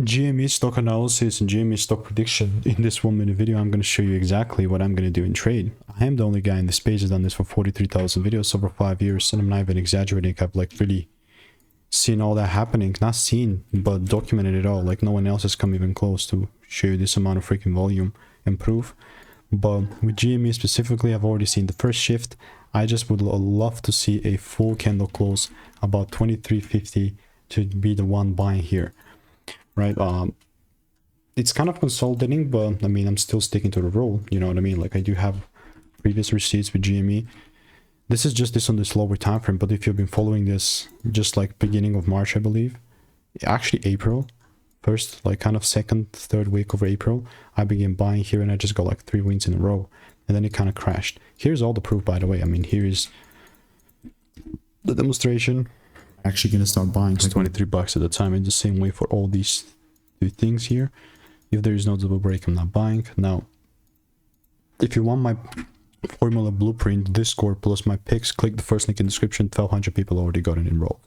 GME stock analysis and GME stock prediction. In this 1-minute video, I'm going to show you exactly what I'm going to do in trade. I am the only guy in this page who's done this for 43,000 videos over 5 years, and I'm not even exaggerating. I've like really seen all that happening. Not seen, but documented it all. Like no one else has come even close to show you this amount of freaking volume and proof. But with GME specifically, I've already seen the first shift. I just would love to see a full candle close about 23.50 to be the one buying here. Right, it's kind of consolidating, but I mean, I'm still sticking to the rule, you know what I mean? Like I do have previous receipts with GME. This is just this on this lower time frame, but if you've been following this just like beginning of March, I believe, actually April first, like kind of second, third week of April, I began buying here and I just got like 3 wins in a row, and then it kind of crashed. Here's all the proof, by the way. I mean, here is the demonstration. Actually gonna start buying. It's 23 bucks at the time, in the same way for all these two things here. If there is no double break, I'm not buying. Now, if you want my formula blueprint, Discord plus my picks, click the first link in the description. 1,200 people already got it enrolled.